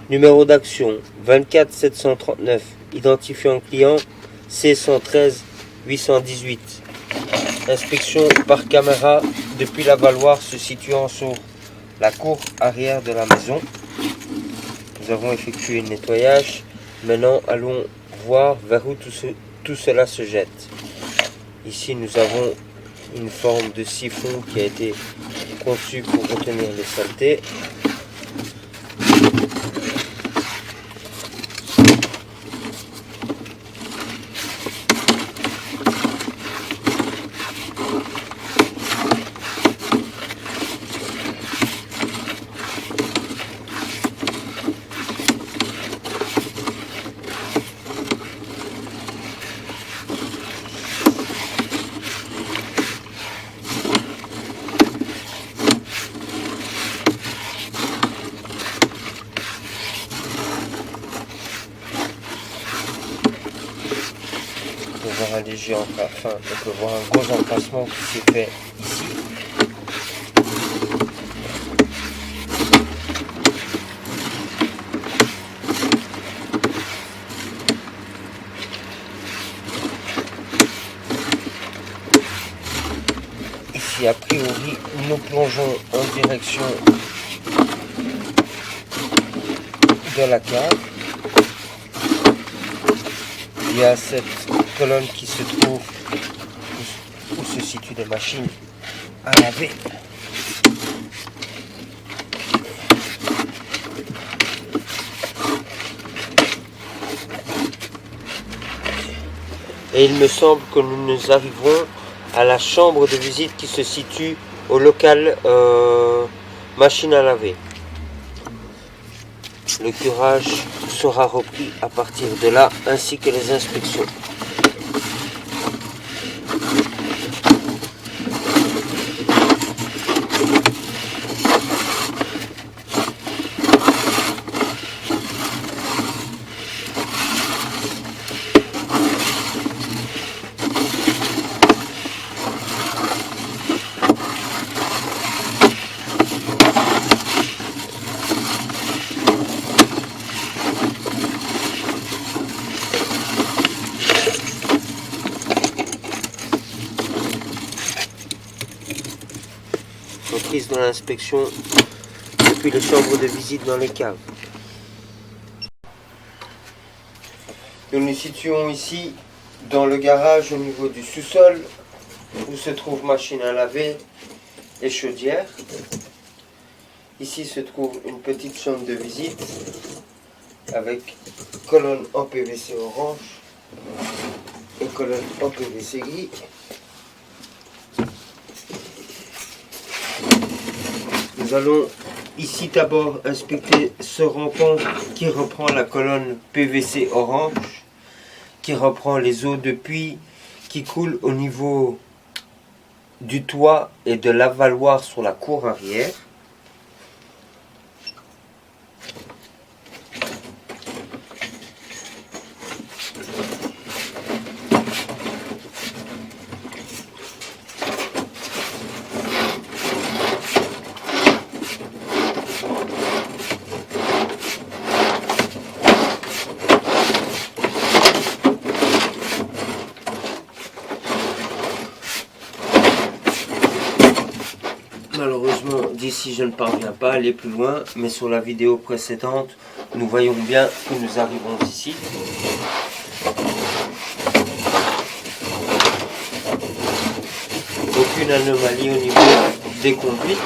Numéro d'action 24 739. Identifiant client C113 818. Inspection par caméra depuis la valoir se situant sur la cour arrière de la maison. Nous avons effectué le nettoyage. Maintenant, allons voir vers où tout cela se jette. Ici, nous avons une forme de siphon qui a été conçu pour retenir les saletés. On peut voir un léger enfin, on peut voir un gros encrassement qui s'est fait ici. Ici, a priori, nous plongeons en direction de la cave. Il y a cette colonne qui se trouve où se situent les machines à laver. Et il me semble que nous arriverons à la chambre de visite qui se situe au local machine à laver. Le curage sera repris à partir de là, ainsi que les inspections. Reprise de l'inspection depuis les chambres de visite dans les caves. Nous nous situons ici dans le garage au niveau du sous-sol où se trouve machine à laver et chaudière. Ici se trouve une petite chambre de visite avec colonne en PVC orange et colonne en PVC gris. Nous allons ici d'abord inspecter ce rampant qui reprend la colonne PVC orange, qui reprend les eaux de puits qui coulent au niveau du toit et de l'avaloir sur la cour arrière. Malheureusement, d'ici je ne parviens pas à aller plus loin, mais sur la vidéo précédente, nous voyons bien que nous arrivons ici. Aucune anomalie au niveau des conduits.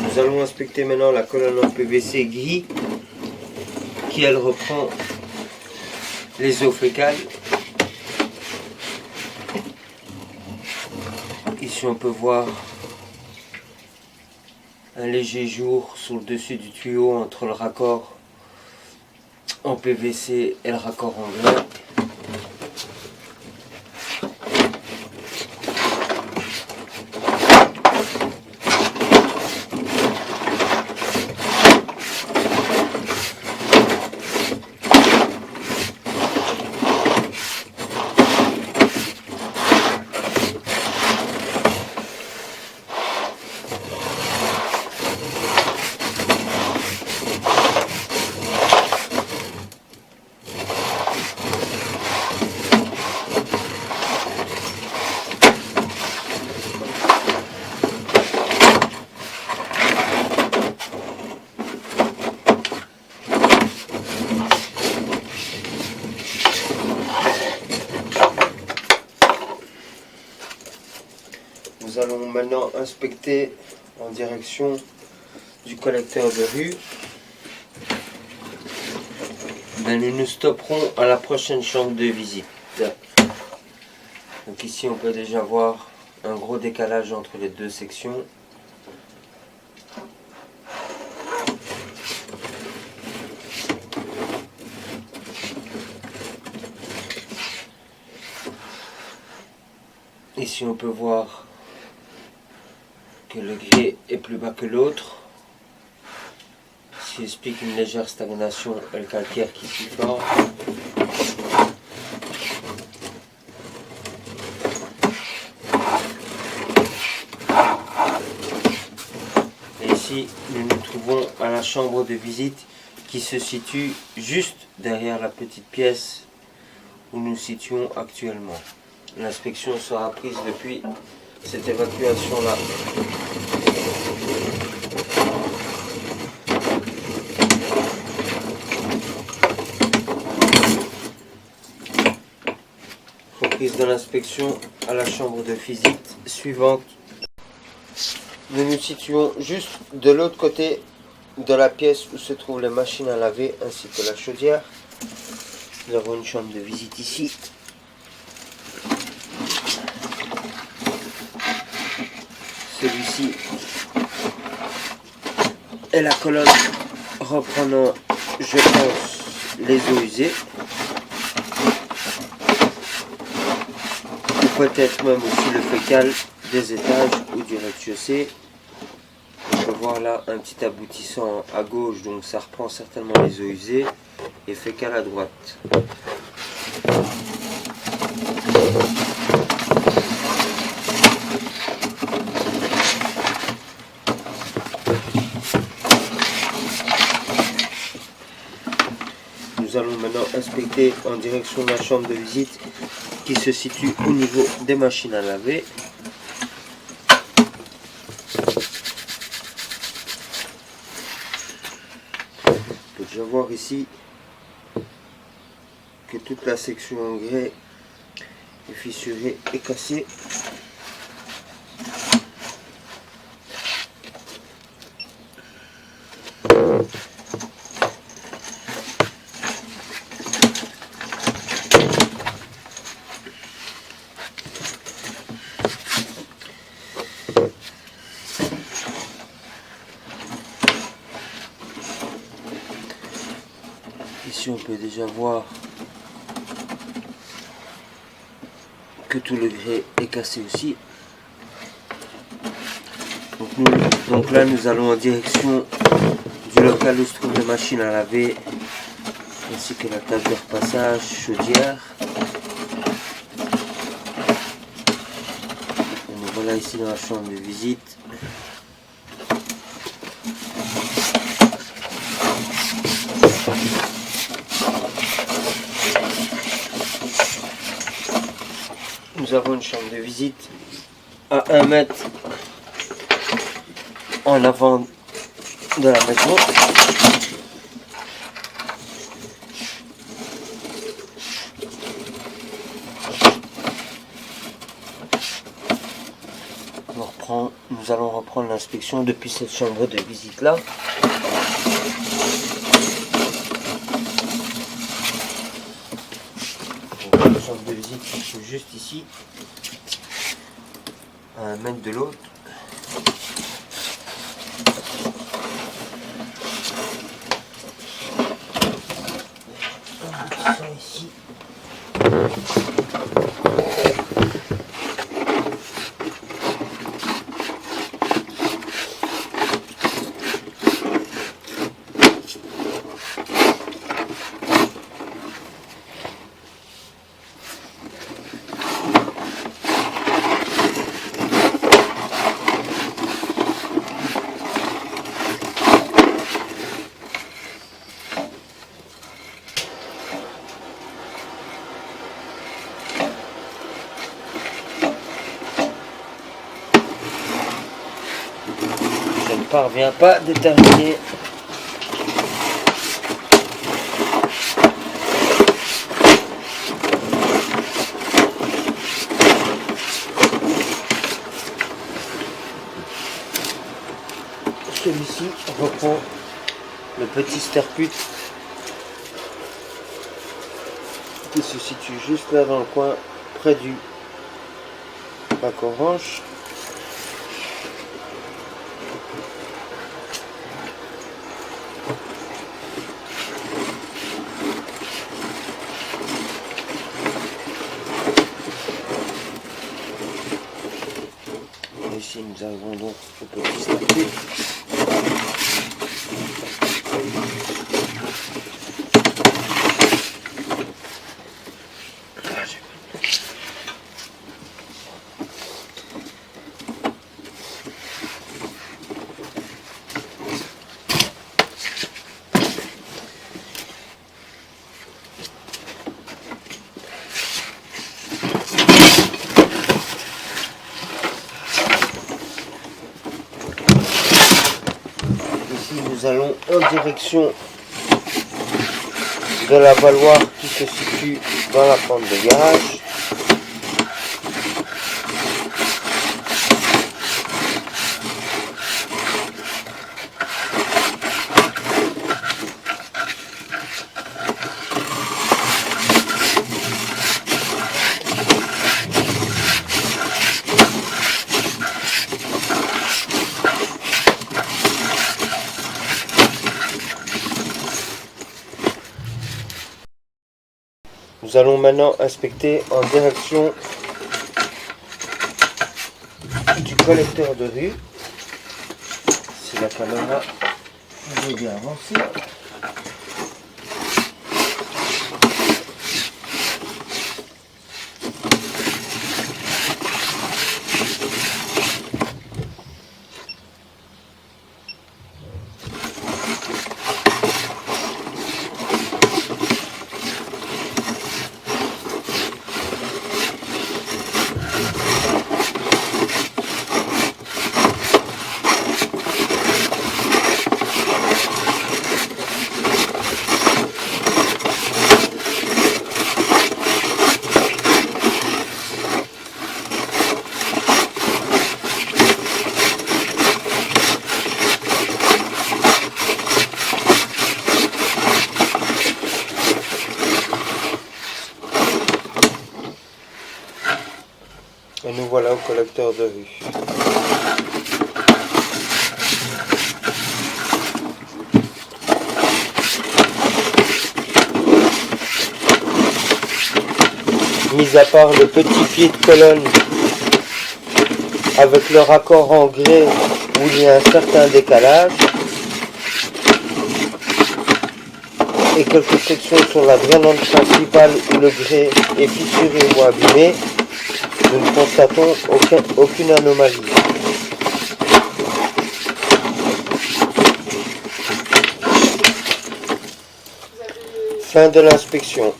Nous allons inspecter maintenant la colonne en PVC gris qui elle reprend les eaux fécales. Ici on peut voir un léger jour sur le dessus du tuyau entre le raccord en PVC et le raccord en grain. maintenant inspecter en direction du collecteur de rue. Mais nous nous stopperons à la prochaine chambre de visite. Donc ici on peut déjà voir un gros décalage entre les deux sections. Ici on peut voir que le grès est plus bas que l'autre, ce qui explique une légère stagnation et le calcaire qui s'y forme. Et ici nous nous trouvons à la chambre de visite qui se situe juste derrière la petite pièce où nous nous situons actuellement. L'inspection sera prise depuis cette évacuation-là. Reprise de l'inspection à la chambre de visite suivante. Nous nous situons juste de l'autre côté de la pièce où se trouvent les machines à laver ainsi que la chaudière. Nous avons une chambre de visite ici. Celui-ci est la colonne reprenant, je pense, les eaux usées. Ou peut-être même aussi le fécal des étages ou du rez-de-chaussée. On peut voir là un petit aboutissant à gauche, donc ça reprend certainement les eaux usées, et fécal à droite. Nous allons maintenant inspecter en direction de la chambre de visite qui se situe au niveau des machines à laver. On peut déjà voir ici que toute la section en grès est fissurée et cassée. Ici on peut déjà voir que tout le grès est cassé aussi. Donc là nous allons en direction du local où se trouvent les machines à laver ainsi que la table de repassage, chaudière. Et nous voilà ici dans la chambre de visite. Nous avons une chambre de visite à 1 mètre en avant de la maison. Nous allons reprendre l'inspection depuis cette chambre de visite là. La chambre de visite qui se trouve juste ici, à 1 mètre de l'autre. Ici. Je ne parviens pas à déterminer Ici reprend le petit sterput qui se situe juste là dans le coin, près du bac orange. Et ici nous arrivons donc au petit sterput. Ici nous allons en direction de la valoir qui se situe dans la pente de garage. Nous allons maintenant inspecter en direction du collecteur de rue. Si la caméra veut bien avancer. Et nous voilà au collecteur de rue. Mis à part le petit pied de colonne avec le raccord en grès où il y a un certain décalage et quelques sections sur la drainante principale où le grès est fissuré ou abîmé, nous ne constatons aucune anomalie. Fin de l'inspection.